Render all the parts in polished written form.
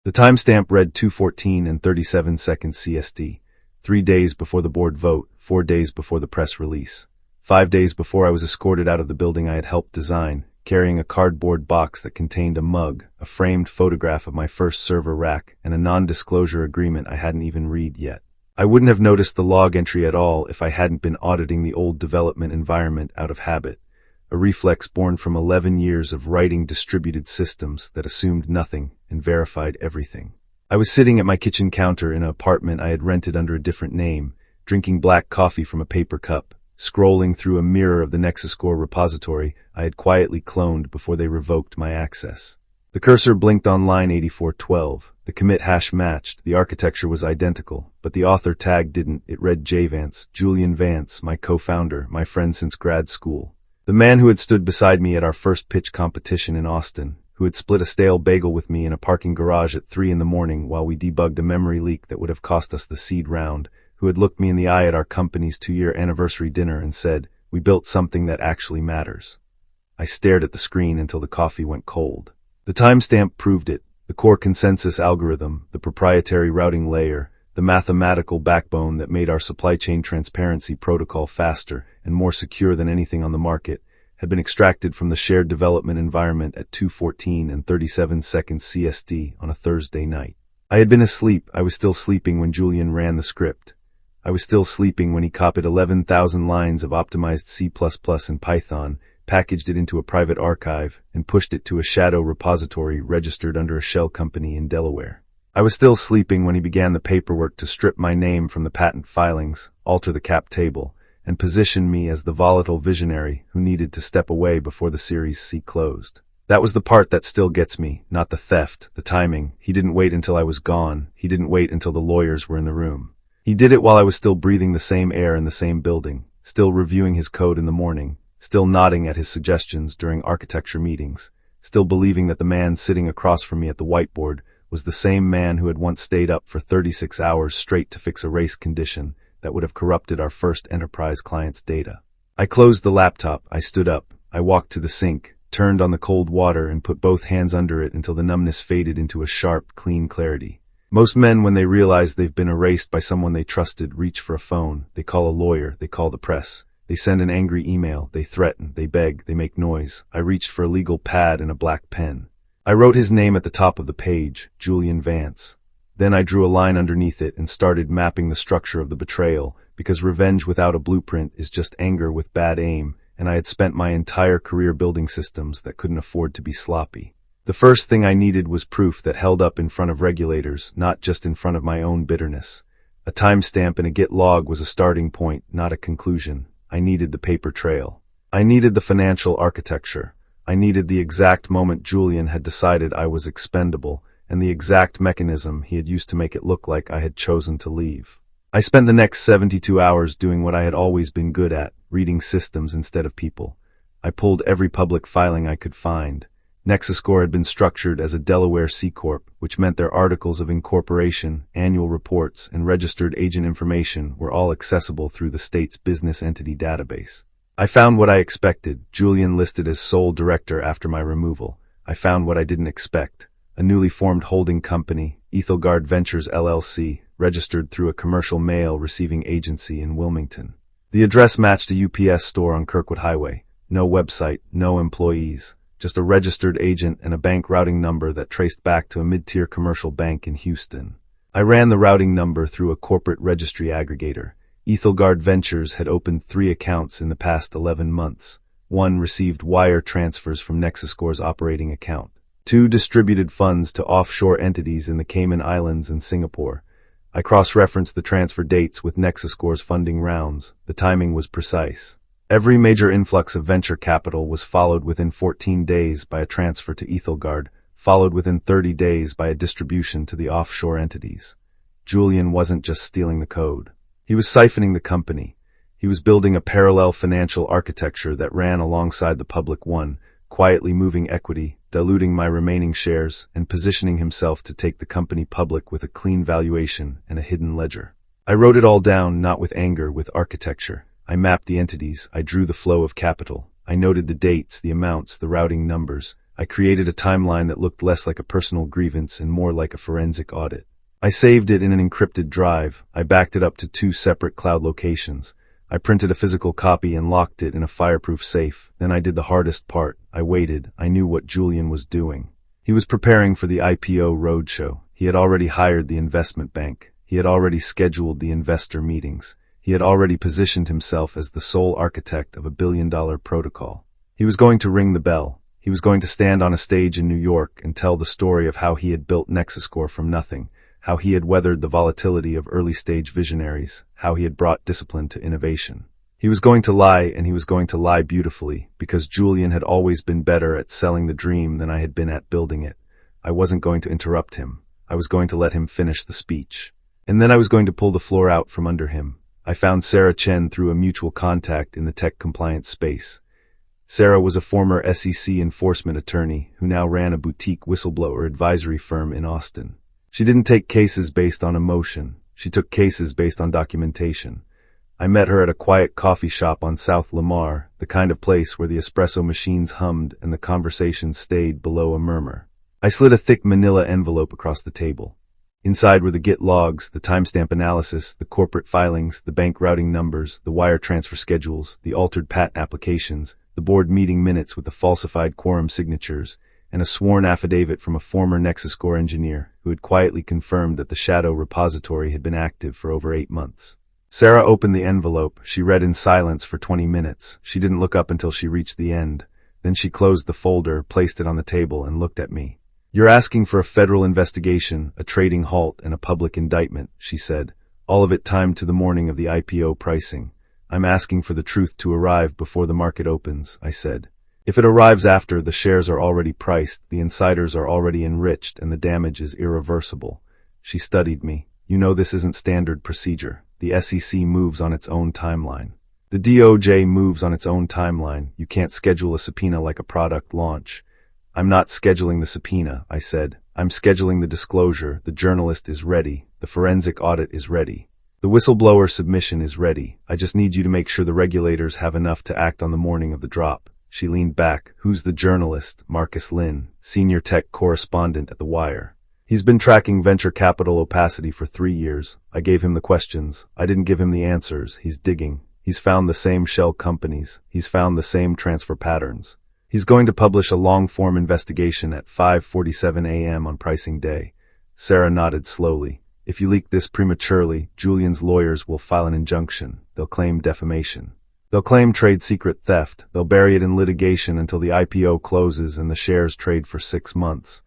The timestamp read 2:14 and 37 seconds CST, 3 days before the board vote, 4 days before the press release. 5 days before I was escorted out of the building I had helped design, carrying a cardboard box that contained a mug, a framed photograph of my first server rack, and a non-disclosure agreement I hadn't even read yet. I wouldn't have noticed the log entry at all if I hadn't been auditing the old development environment out of habit, a reflex born from 11 years of writing distributed systems that assumed nothing and verified everything. I was sitting at my kitchen counter in an apartment I had rented under a different name, drinking black coffee from a paper cup, scrolling through a mirror of the NexusCore repository I had quietly cloned before they revoked my access. The cursor blinked on line 8412. The commit hash matched, the architecture was identical, but the author tag didn't. It read J. Vance, Julian Vance, my co-founder, my friend since grad school. The man who had stood beside me at our first pitch competition in Austin, who had split a stale bagel with me in a parking garage at 3 a.m. while we debugged a memory leak that would have cost us the seed round, who had looked me in the eye at our company's 2-year anniversary dinner and said, "We built something that actually matters." I stared at the screen until the coffee went cold. The timestamp proved it, the core consensus algorithm, the proprietary routing layer, the mathematical backbone that made our supply chain transparency protocol faster and more secure than anything on the market, had been extracted from the shared development environment at 2:14 and 37 seconds CST on a Thursday night. I had been asleep. I was still sleeping when Julian ran the script. I was still sleeping when he copied 11,000 lines of optimized C++ and Python, packaged it into a private archive, and pushed it to a shadow repository registered under a shell company in Delaware. I was still sleeping when he began the paperwork to strip my name from the patent filings, alter the cap table, and position me as the volatile visionary who needed to step away before the Series C closed. That was the part that still gets me, not the theft, the timing. He didn't wait until I was gone. He didn't wait until the lawyers were in the room. He did it while I was still breathing the same air in the same building, still reviewing his code in the morning, still nodding at his suggestions during architecture meetings, still believing that the man sitting across from me at the whiteboard was the same man who had once stayed up for 36 hours straight to fix a race condition that would have corrupted our first enterprise client's data. I closed the laptop, I stood up, I walked to the sink, turned on the cold water and put both hands under it until the numbness faded into a sharp, clean clarity. Most men, when they realize they've been erased by someone they trusted, reach for a phone, they call a lawyer, they call the press. They send an angry email, they threaten, they beg, they make noise. I reached for a legal pad and a black pen. I wrote his name at the top of the page, Julian Vance. Then I drew a line underneath it and started mapping the structure of the betrayal, because revenge without a blueprint is just anger with bad aim, and I had spent my entire career building systems that couldn't afford to be sloppy. The first thing I needed was proof that held up in front of regulators, not just in front of my own bitterness. A timestamp and a Git log was a starting point, not a conclusion. I needed the paper trail. I needed the financial architecture. I needed the exact moment Julian had decided I was expendable, and the exact mechanism he had used to make it look like I had chosen to leave. I spent the next 72 hours doing what I had always been good at, reading systems instead of people. I pulled every public filing I could find. NexusCore had been structured as a Delaware C Corp, which meant their articles of incorporation, annual reports, and registered agent information were all accessible through the state's business entity database. I found what I expected, Julian listed as sole director after my removal. I found what I didn't expect, a newly formed holding company, Ethelgard Ventures LLC, registered through a commercial mail receiving agency in Wilmington. The address matched a UPS store on Kirkwood Highway. No website, no employees. Just a registered agent and a bank routing number that traced back to a mid-tier commercial bank in Houston. I ran the routing number through a corporate registry aggregator. Ethelgard Ventures had opened 3 accounts in the past 11 months. 1 received wire transfers from NexusCore's operating account. 2 distributed funds to offshore entities in the Cayman Islands and Singapore. I cross-referenced the transfer dates with NexusCore's funding rounds. The timing was precise. Every major influx of venture capital was followed within 14 days by a transfer to Ethelgard, followed within 30 days by a distribution to the offshore entities. Julian wasn't just stealing the code. He was siphoning the company. He was building a parallel financial architecture that ran alongside the public one, quietly moving equity, diluting my remaining shares, and positioning himself to take the company public with a clean valuation and a hidden ledger. I wrote it all down, not with anger, with architecture. I mapped the entities, I drew the flow of capital, I noted the dates, the amounts, the routing numbers. I created a timeline that looked less like a personal grievance and more like a forensic audit. I saved it in an encrypted drive. I backed it up to 2 separate cloud locations. I printed a physical copy and locked it in a fireproof safe. Then I did the hardest part. I waited. I knew what Julian was doing. He was preparing for the IPO roadshow. He had already hired the investment bank. He had already scheduled the investor meetings. He had already positioned himself as the sole architect of a billion-dollar protocol. He was going to ring the bell. He was going to stand on a stage in New York and tell the story of how he had built Nexuscore from nothing, how he had weathered the volatility of early-stage visionaries, how he had brought discipline to innovation. He was going to lie, and he was going to lie beautifully, because Julian had always been better at selling the dream than I had been at building it. I wasn't going to interrupt him. I was going to let him finish the speech. And then I was going to pull the floor out from under him. I found Sarah Chen through a mutual contact in the tech compliance space. Sarah was a former SEC enforcement attorney who now ran a boutique whistleblower advisory firm in Austin. She didn't take cases based on emotion. She took cases based on documentation. I met her at a quiet coffee shop on South Lamar, the kind of place where the espresso machines hummed and the conversation stayed below a murmur. I slid a thick manila envelope across the table. Inside were the Git logs, the timestamp analysis, the corporate filings, the bank routing numbers, the wire transfer schedules, the altered patent applications, the board meeting minutes with the falsified quorum signatures, and a sworn affidavit from a former Nexuscore engineer who had quietly confirmed that the shadow repository had been active for over 8 months. Sarah opened the envelope. She read in silence for 20 minutes. She didn't look up until she reached the end. Then she closed the folder, placed it on the table, and looked at me. "You're asking for a federal investigation, a trading halt, and a public indictment," she said, all of it timed to the morning of the IPO pricing. "I'm asking for the truth to arrive before the market opens," I said. "If it arrives after, the shares are already priced, the insiders are already enriched, and the damage is irreversible." She studied me. "You know this isn't standard procedure. The SEC moves on its own timeline. The DOJ moves on its own timeline. You can't schedule a subpoena like a product launch." "I'm not scheduling the subpoena," I said. "I'm scheduling the disclosure. The journalist is ready. The forensic audit is ready. The whistleblower submission is ready. I just need you to make sure the regulators have enough to act on the morning of the drop." She leaned back. "Who's the journalist?" "Marcus Lin, senior tech correspondent at The Wire. He's been tracking venture capital opacity for 3 years. I gave him the questions. I didn't give him the answers. He's digging. He's found the same shell companies. He's found the same transfer patterns. He's going to publish a long-form investigation at 5:47 a.m. on pricing day." Sarah nodded slowly. "If you leak this prematurely, Julian's lawyers will file an injunction. They'll claim defamation. They'll claim trade secret theft. They'll bury it in litigation until the IPO closes and the shares trade for 6 months.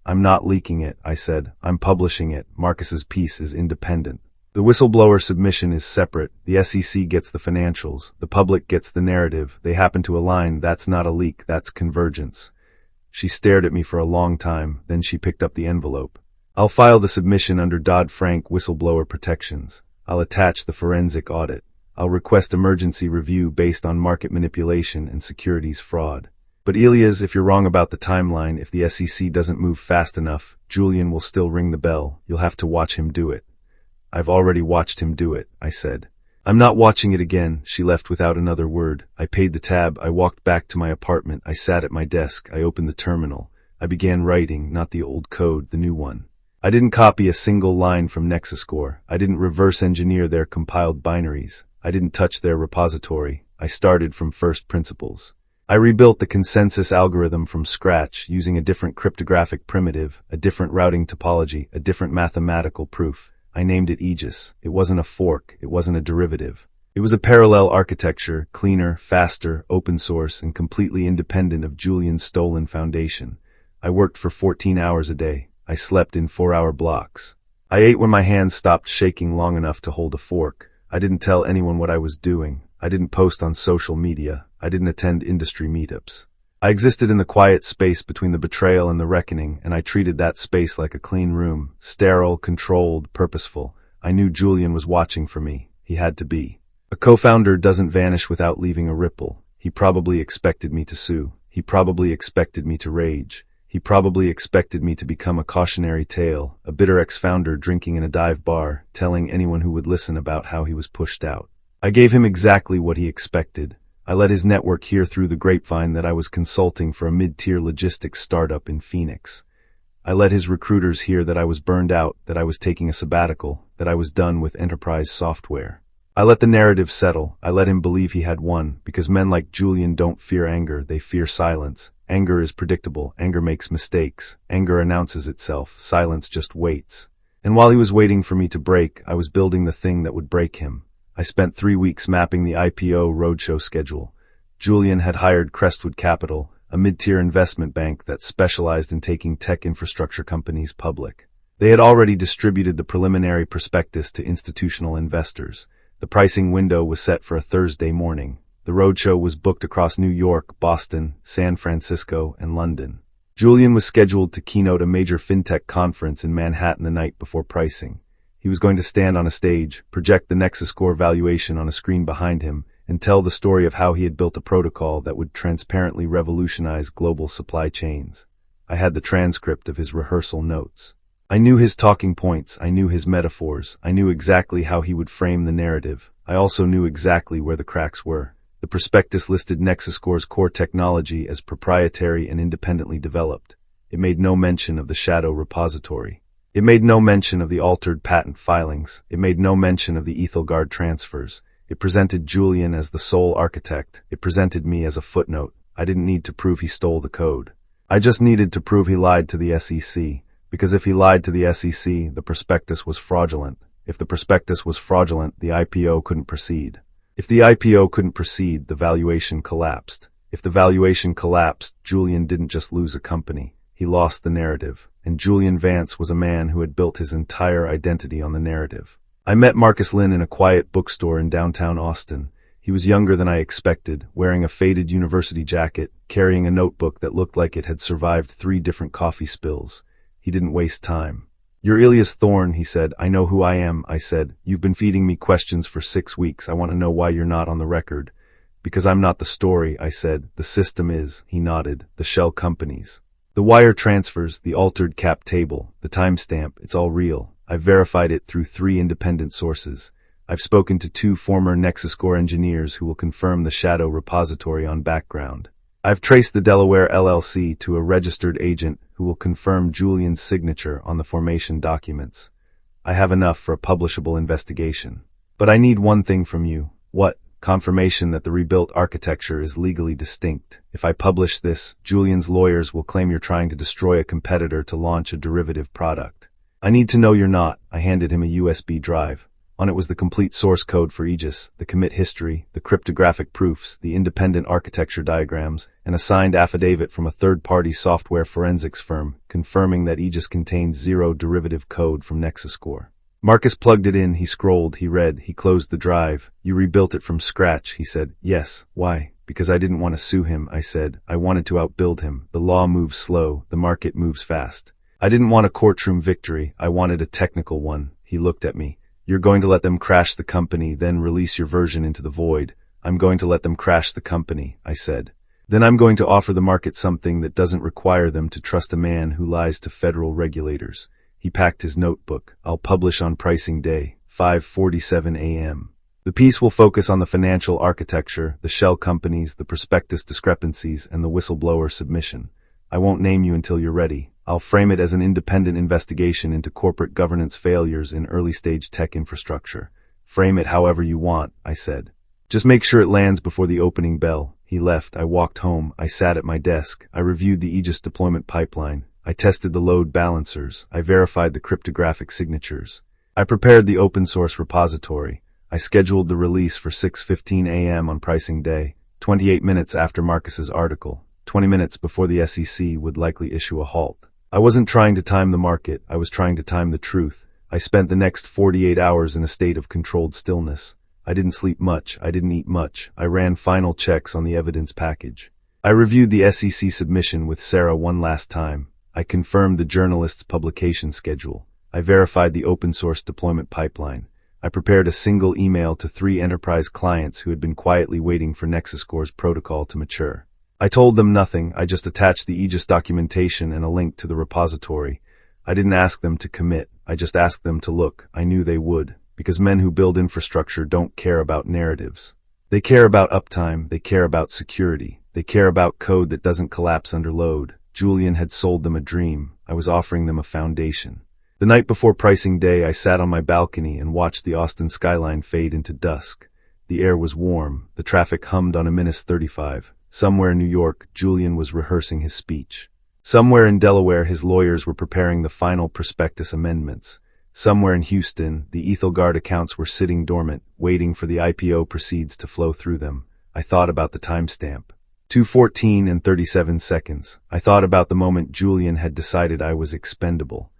"I'm not leaking it," I said. "I'm publishing it. Marcus's piece is independent. The whistleblower submission is separate. The SEC gets the financials. The public gets the narrative. They happen to align. That's not a leak. That's convergence." She stared at me for a long time. Then she picked up the envelope. "I'll file the submission under Dodd-Frank whistleblower protections. I'll attach the forensic audit. I'll request emergency review based on market manipulation and securities fraud. But Elias, if you're wrong about the timeline, if the SEC doesn't move fast enough, Julian will still ring the bell. You'll have to watch him do it." "I've already watched him do it," I said. "I'm not watching it again." She left without another word. I paid the tab. I walked back to my apartment. I sat at my desk. I opened the terminal. I began writing, not the old code, the new one. I didn't copy a single line from Nexuscore. I didn't reverse engineer their compiled binaries. I didn't touch their repository. I started from first principles. I rebuilt the consensus algorithm from scratch, using a different cryptographic primitive, a different routing topology, a different mathematical proof. I named it Aegis. It wasn't a fork. It wasn't a derivative. It was a parallel architecture, cleaner, faster, open source, and completely independent of Julian's stolen foundation. I worked for 14 hours a day. I slept in 4-hour blocks. I ate when my hands stopped shaking long enough to hold a fork. I didn't tell anyone what I was doing. I didn't post on social media. I didn't attend industry meetups. I existed in the quiet space between the betrayal and the reckoning, and I treated that space like a clean room, sterile, controlled, purposeful. I knew Julian was watching for me. He had to be. A co-founder doesn't vanish without leaving a ripple. He probably expected me to sue. He probably expected me to rage. He probably expected me to become a cautionary tale, a bitter ex-founder drinking in a dive bar, telling anyone who would listen about how he was pushed out. I gave him exactly what he expected. I let his network hear through the grapevine that I was consulting for a mid-tier logistics startup in Phoenix. I let his recruiters hear that I was burned out, that I was taking a sabbatical, that I was done with enterprise software. I let the narrative settle. I let him believe he had won, because men like Julian don't fear anger, they fear silence. Anger is predictable. Anger makes mistakes. Anger announces itself. Silence just waits. And while he was waiting for me to break, I was building the thing that would break him. I spent 3 weeks mapping the IPO roadshow schedule. Julian had hired Crestwood Capital, a mid-tier investment bank that specialized in taking tech infrastructure companies public. They had already distributed the preliminary prospectus to institutional investors. The pricing window was set for a Thursday morning. The roadshow was booked across New York, Boston, San Francisco, and London. Julian was scheduled to keynote a major fintech conference in Manhattan the night before pricing. He was going to stand on a stage, project the Nexus Score valuation on a screen behind him, and tell the story of how he had built a protocol that would transparently revolutionize global supply chains. I had the transcript of his rehearsal notes. I knew his talking points, I knew his metaphors, I knew exactly how he would frame the narrative. I also knew exactly where the cracks were. The prospectus listed Nexus Score's core technology as proprietary and independently developed. It made no mention of the shadow repository. It made no mention of the altered patent filings. It made no mention of the Ethelgard transfers. It presented Julian as the sole architect. It presented me as a footnote. I didn't need to prove he stole the code. I just needed to prove he lied to the SEC. Because if he lied to the SEC, the prospectus was fraudulent. If the prospectus was fraudulent, the IPO couldn't proceed. If the IPO couldn't proceed, the valuation collapsed. If the valuation collapsed, Julian didn't just lose a company. He lost the narrative. And Julian Vance was a man who had built his entire identity on the narrative. I met Marcus Lynn in a quiet bookstore in downtown Austin. He was younger than I expected, wearing a faded university jacket, carrying a notebook that looked like it had survived 3 different coffee spills. He didn't waste time. "You're Ilias Thorne," he said. "I know who I am," I said. "You've been feeding me questions for 6 weeks. I want to know why you're not on the record." "Because I'm not the story," I said. "The system is," he nodded. "The shell companies. The wire transfers, the altered cap table, the timestamp, it's all real. I've verified it through 3 independent sources. I've spoken to 2 former Nexus Score engineers who will confirm the shadow repository on background. I've traced the Delaware LLC to a registered agent who will confirm Julian's signature on the formation documents. I have enough for a publishable investigation. But I need one thing from you. What? Confirmation that the rebuilt architecture is legally distinct. If I publish this, Julian's lawyers will claim you're trying to destroy a competitor to launch a derivative product. I need to know you're not. I handed him a USB drive. On it was the complete source code for Aegis, the commit history, the cryptographic proofs, the independent architecture diagrams, and a signed affidavit from a third-party software forensics firm confirming that Aegis contains 0 derivative code from Nexus Score. Marcus plugged it in, he scrolled, he read, he closed the drive. "You rebuilt it from scratch," he said. "Yes. Why?" "Because I didn't want to sue him," I said. "I wanted to outbuild him. The law moves slow, the market moves fast. I didn't want a courtroom victory, I wanted a technical one." He looked at me. "You're going to let them crash the company, then release your version into the void." "I'm going to let them crash the company," I said. "Then I'm going to offer the market something that doesn't require them to trust a man who lies to federal regulators." He packed his notebook. "I'll publish on pricing day, 5:47 a.m. The piece will focus on the financial architecture, the shell companies, the prospectus discrepancies, and the whistleblower submission. I won't name you until you're ready. I'll frame it as an independent investigation into corporate governance failures in early-stage tech infrastructure. Frame it however you want," I said. "Just make sure it lands before the opening bell." He left. I walked home. I sat at my desk. I reviewed the Aegis deployment pipeline. I tested the load balancers. I verified the cryptographic signatures. I prepared the open-source repository. I scheduled the release for 6:15 a.m. on pricing day, 28 minutes after Marcus's article, 20 minutes before the SEC would likely issue a halt. I wasn't trying to time the market. I was trying to time the truth. I spent the next 48 hours in a state of controlled stillness. I didn't sleep much. I didn't eat much. I ran final checks on the evidence package. I reviewed the SEC submission with Sarah one last time. I confirmed the journalist's publication schedule. I verified the open-source deployment pipeline. I prepared a single email to 3 enterprise clients who had been quietly waiting for Nexus Score's protocol to mature. I told them nothing. I just attached the Aegis documentation and a link to the repository. I didn't ask them to commit. I just asked them to look. I knew they would, because men who build infrastructure don't care about narratives. They care about uptime, they care about security, they care about code that doesn't collapse under load. Julian had sold them a dream. I was offering them a foundation. The night before pricing day, I sat on my balcony and watched the Austin skyline fade into dusk. The air was warm, the traffic hummed on a -35. Somewhere in New York, Julian was rehearsing his speech. Somewhere in Delaware, his lawyers were preparing the final prospectus amendments. Somewhere in Houston, the Ethelgard accounts were sitting dormant, waiting for the IPO proceeds to flow through them. I thought about the timestamp. 2:14 and 37 seconds. I thought about the moment Julian had decided I was expendable.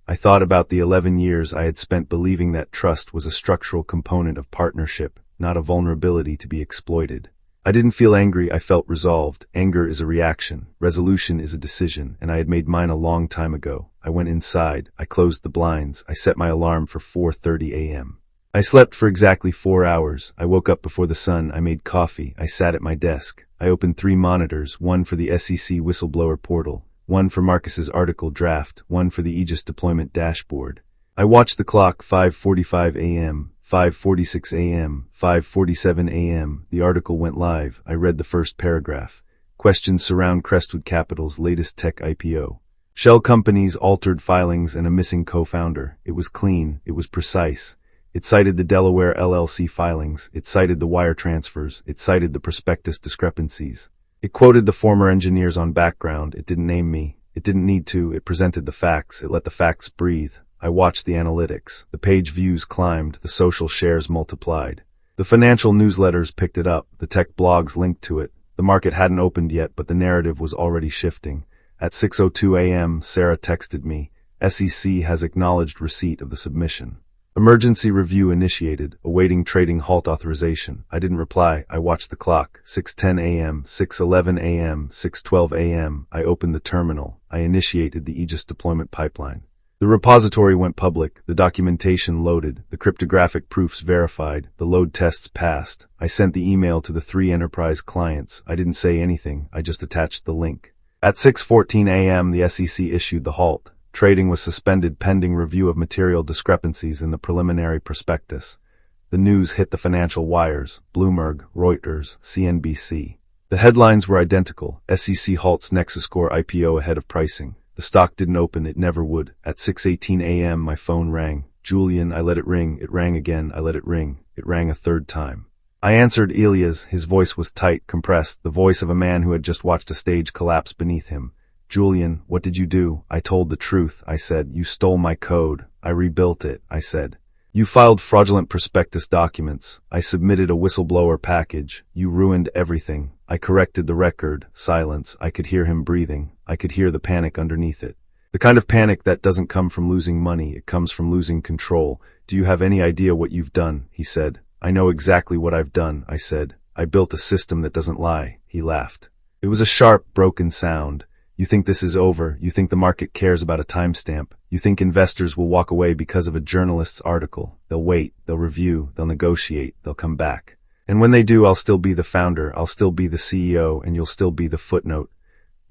I thought about the 11 years I had spent believing that trust was a structural component of partnership, not a vulnerability to be exploited. I didn't feel angry, I felt resolved. Anger is a reaction, resolution is a decision, and I had made mine a long time ago. I went inside, I closed the blinds, I set my alarm for 4:30 a.m. I slept for exactly 4 hours. I woke up before the sun, I made coffee, I sat at my desk. I opened 3 monitors, one for the SEC whistleblower portal, one for Marcus's article draft, one for the Aegis deployment dashboard. I watched the clock, 5:45 a.m., 5:46 a.m., 5:47 a.m. The article went live. I read the first paragraph. Questions surround Crestwood Capital's latest tech IPO. Shell companies, altered filings, and a missing co-founder. It was clean. It was precise. It cited the Delaware LLC filings. It cited the wire transfers. It cited the prospectus discrepancies. It quoted the former engineers on background. It didn't name me. It didn't need to. It presented the facts. It let the facts breathe. I watched the analytics. The page views climbed. The social shares multiplied. The financial newsletters picked it up. The tech blogs linked to it. The market hadn't opened yet, but the narrative was already shifting. At 6:02 a.m., Sarah texted me. SEC has acknowledged receipt of the submission. Emergency review initiated, awaiting trading halt authorization. I didn't reply. I watched the clock. 6:10 a.m., 6:11 a.m., 6:12 a.m. I opened the terminal. I initiated the Aegis deployment pipeline. The repository went public, the documentation loaded, the cryptographic proofs verified, the load tests passed. I sent the email to the 3 enterprise clients. I didn't say anything, I just attached the link. At 6:14 a.m. the SEC issued the halt. Trading was suspended pending review of material discrepancies in the preliminary prospectus. The news hit the financial wires, Bloomberg, Reuters, CNBC. The headlines were identical. SEC halts Nexuscore IPO ahead of pricing. The stock didn't open, it never would. At 6:18 a.m. my phone rang. Julian, I let it ring. It rang again, I let it ring. It rang a third time. I answered Elias. His voice was tight, compressed, the voice of a man who had just watched a stage collapse beneath him. Julian, what did you do? I told the truth, I said. You stole my code. I rebuilt it, I said. You filed fraudulent prospectus documents. I submitted a whistleblower package. You ruined everything. I corrected the record. Silence. I could hear him breathing. I could hear the panic underneath it. The kind of panic that doesn't come from losing money, it comes from losing control. Do you have any idea what you've done? He said. I know exactly what I've done, I said. I built a system that doesn't lie. He laughed. It was a sharp, broken sound. You think this is over. You think the market cares about a timestamp. You think investors will walk away because of a journalist's article. They'll wait, they'll review, they'll negotiate, they'll come back. And when they do, I'll still be the founder, I'll still be the CEO, and you'll still be the footnote.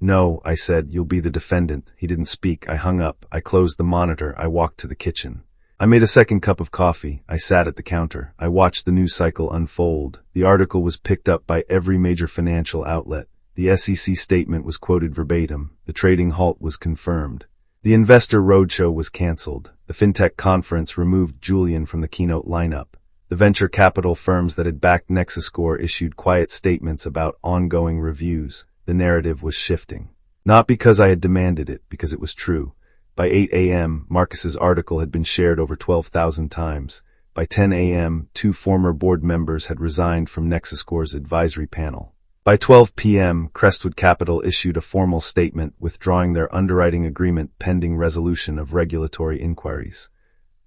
No, I said, you'll be the defendant. He didn't speak. I hung up. I closed the monitor. I walked to the kitchen. I made a second cup of coffee. I sat at the counter. I watched the news cycle unfold. The article was picked up by every major financial outlet. The SEC statement was quoted verbatim. The trading halt was confirmed. The investor roadshow was canceled. The fintech conference removed Julian from the keynote lineup. The venture capital firms that had backed Nexuscore issued quiet statements about ongoing reviews. The narrative was shifting. Not because I had demanded it, because it was true. By 8 a.m., Marcus's article had been shared over 12,000 times. By 10 a.m., 2 former board members had resigned from Nexuscore's advisory panel. By 12 p.m., Crestwood Capital issued a formal statement withdrawing their underwriting agreement pending resolution of regulatory inquiries.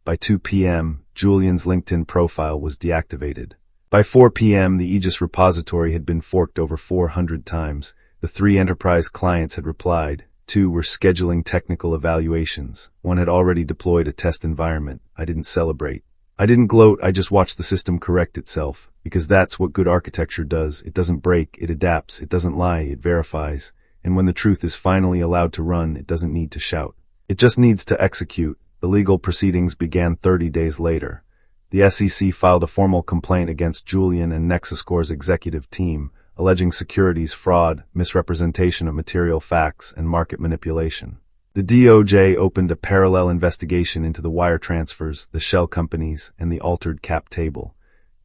By 2 p.m., Julian's LinkedIn profile was deactivated. By 4 p.m., the Aegis repository had been forked over 400 times. The 3 enterprise clients had replied. 2 were scheduling technical evaluations. 1 had already deployed a test environment. I didn't celebrate. I didn't gloat, I just watched the system correct itself, because that's what good architecture does. It doesn't break, it adapts, it doesn't lie, it verifies. And when the truth is finally allowed to run, it doesn't need to shout. It just needs to execute. The legal proceedings began 30 days later. The SEC filed a formal complaint against Julian and Nexuscore's executive team, alleging securities fraud, misrepresentation of material facts, and market manipulation. The DOJ opened a parallel investigation into the wire transfers, the shell companies, and the altered cap table.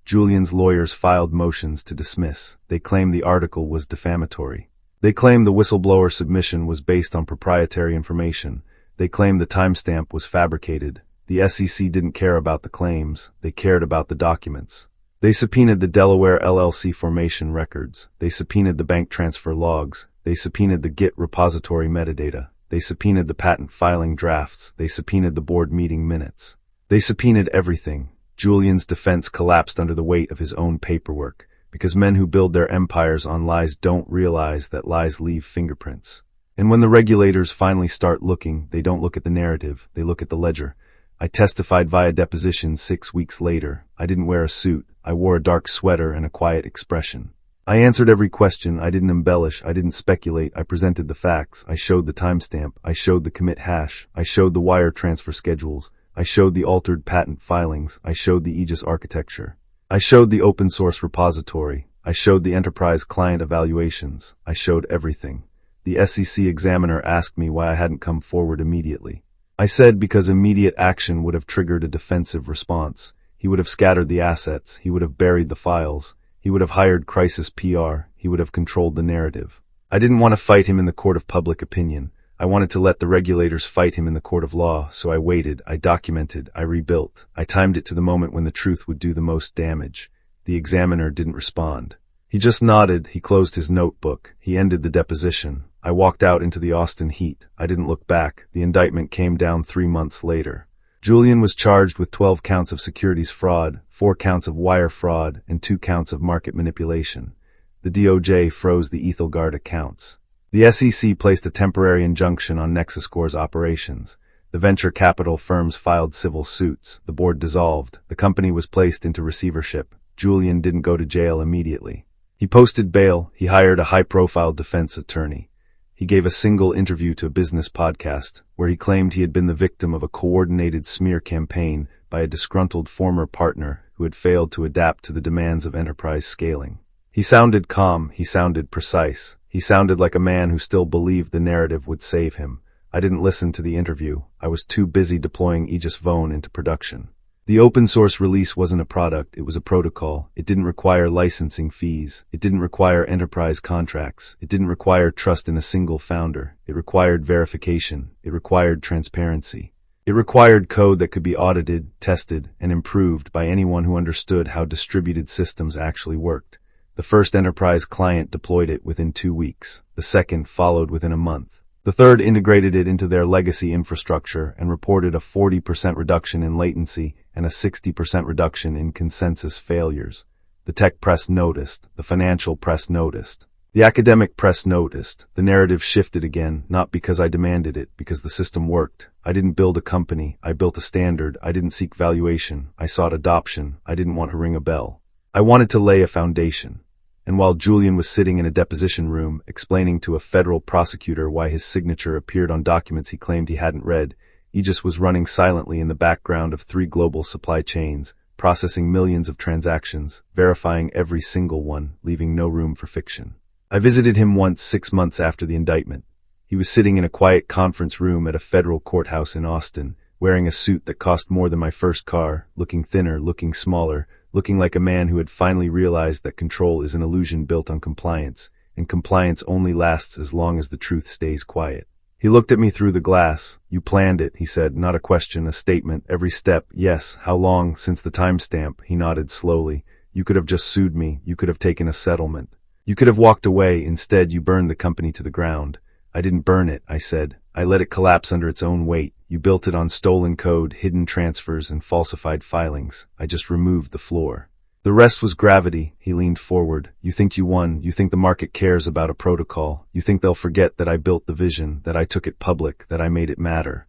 Julian's lawyers filed motions to dismiss. They claimed the article was defamatory. They claimed the whistleblower submission was based on proprietary information. They claimed the timestamp was fabricated. The SEC didn't care about the claims. They cared about the documents. They subpoenaed the Delaware LLC formation records. They subpoenaed the bank transfer logs. They subpoenaed the Git repository metadata. They subpoenaed the patent filing drafts. They subpoenaed the board meeting minutes. They subpoenaed everything. Julian's defense collapsed under the weight of his own paperwork, because men who build their empires on lies don't realize that lies leave fingerprints. And when the regulators finally start looking, they don't look at the narrative, they look at the ledger. I testified via deposition 6 weeks later. I didn't wear a suit. I wore a dark sweater and a quiet expression. I answered every question. I didn't embellish. I didn't speculate. I presented the facts. I showed the timestamp. I showed the commit hash. I showed the wire transfer schedules. I showed the altered patent filings. I showed the Aegis architecture. I showed the open source repository. I showed the enterprise client evaluations. I showed everything. The SEC examiner asked me why I hadn't come forward immediately. I said because immediate action would have triggered a defensive response. He would have scattered the assets. He would have buried the files. He would have hired crisis PR. He would have controlled the narrative. I didn't want to fight him in the court of public opinion. I wanted to let the regulators fight him in the court of law, so I waited, I documented, I rebuilt. I timed it to the moment when the truth would do the most damage. The examiner didn't respond. He just nodded. He closed his notebook. He ended the deposition. I walked out into the Austin heat. I didn't look back. The indictment came down 3 months later. Julian was charged with 12 counts of securities fraud, 4 counts of wire fraud, and 2 counts of market manipulation. The DOJ froze the Ethelgard accounts. The SEC placed a temporary injunction on Nexuscore's operations. The venture capital firms filed civil suits. The board dissolved. The company was placed into receivership. Julian didn't go to jail immediately. He posted bail. He hired a high-profile defense attorney. He gave a single interview to a business podcast where he claimed he had been the victim of a coordinated smear campaign by a disgruntled former partner who had failed to adapt to the demands of enterprise scaling. He sounded calm. He sounded precise. He sounded like a man who still believed the narrative would save him. I didn't listen to the interview. I was too busy deploying Aegis Vone into production. The open source release wasn't a product, it was a protocol. It didn't require licensing fees. It didn't require enterprise contracts. It didn't require trust in a single founder. It required verification. It required transparency. It required code that could be audited, tested, and improved by anyone who understood how distributed systems actually worked. The first enterprise client deployed it within 2 weeks. The second followed within a month. The third integrated it into their legacy infrastructure and reported a 40% reduction in latency and a 60% reduction in consensus failures. The tech press noticed. The financial press noticed. The academic press noticed. The narrative shifted again, not because I demanded it, because the system worked. I didn't build a company. I built a standard. I didn't seek valuation. I sought adoption. I didn't want to ring a bell. I wanted to lay a foundation. And while Julian was sitting in a deposition room explaining to a federal prosecutor why his signature appeared on documents he claimed he hadn't read, Aegis was running silently in the background of 3 global supply chains, processing millions of transactions, verifying every single one, leaving no room for fiction. I visited him once 6 months after the indictment. He was sitting in a quiet conference room at a federal courthouse in Austin, wearing a suit that cost more than my first car, looking thinner, looking smaller, looking like a man who had finally realized that control is an illusion built on compliance, and compliance only lasts as long as the truth stays quiet. He looked at me through the glass. "You planned it," he said, not a question, a statement, every step. "Yes, how long, since the timestamp?" He nodded slowly. "You could have just sued me. You could have taken a settlement. You could have walked away. Instead, you burned the company to the ground." "I didn't burn it," I said. "I let it collapse under its own weight. You built it on stolen code, hidden transfers, and falsified filings. I just removed the floor. The rest was gravity." He leaned forward. "You think you won. You think the market cares about a protocol. You think they'll forget that I built the vision, that I took it public, that I made it matter."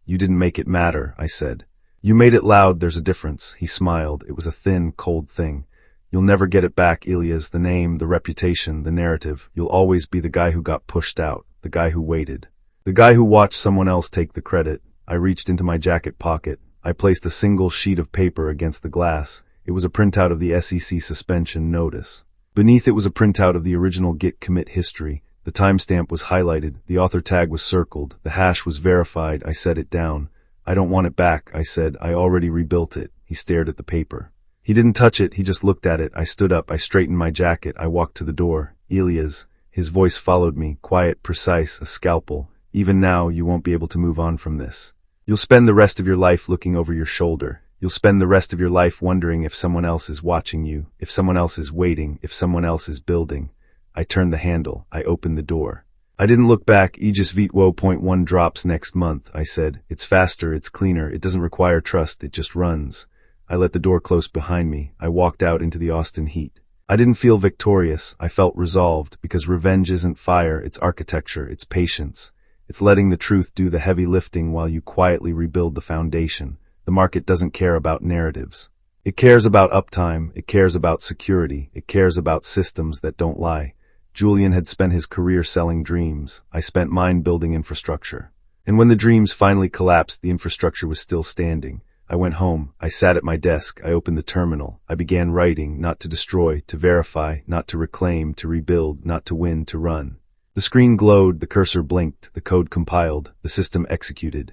"You didn't make it matter," I said. "You made it loud. There's a difference." He smiled. It was a thin, cold thing. "You'll never get it back, Ilias, the name, the reputation, the narrative. You'll always be the guy who got pushed out, the guy who waited. The guy who watched someone else take the credit." I reached into my jacket pocket. I placed a single sheet of paper against the glass. It was a printout of the SEC suspension notice. Beneath it was a printout of the original Git commit history. The timestamp was highlighted, the author tag was circled, the hash was verified. I set it down. I don't want it back, I said. I already rebuilt it. He stared at the paper. He didn't touch it, he just looked at it. I stood up, I straightened my jacket, I walked to the door. Elias. His voice followed me, quiet, precise, a scalpel. Even now, you won't be able to move on from this. You'll spend the rest of your life looking over your shoulder. You'll spend the rest of your life wondering if someone else is watching you, if someone else is waiting, if someone else is building. I turned the handle. I opened the door. I didn't look back. Aegis Vitwo .1 drops next month, I said. It's faster, it's cleaner, it doesn't require trust, it just runs. I let the door close behind me. I walked out into the Austin heat. I didn't feel victorious. I felt resolved, because revenge isn't fire, it's architecture, it's patience. It's letting the truth do the heavy lifting while you quietly rebuild the foundation. The market doesn't care about narratives. It cares about uptime, it cares about security, it cares about systems that don't lie. Julian had spent his career selling dreams. I spent mine building infrastructure. And when the dreams finally collapsed, the infrastructure was still standing. I went home. I sat at my desk. I opened the terminal. I began writing, not to destroy, to verify, not to reclaim, to rebuild, not to win, to run. The screen glowed, the cursor blinked, the code compiled, the system executed.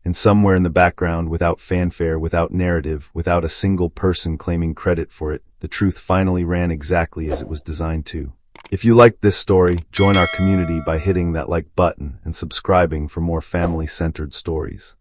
And somewhere in the background, without fanfare, without narrative, without a single person claiming credit for it, the truth finally ran exactly as it was designed to. If you liked this story, join our community by hitting that like button and subscribing for more family-centered stories.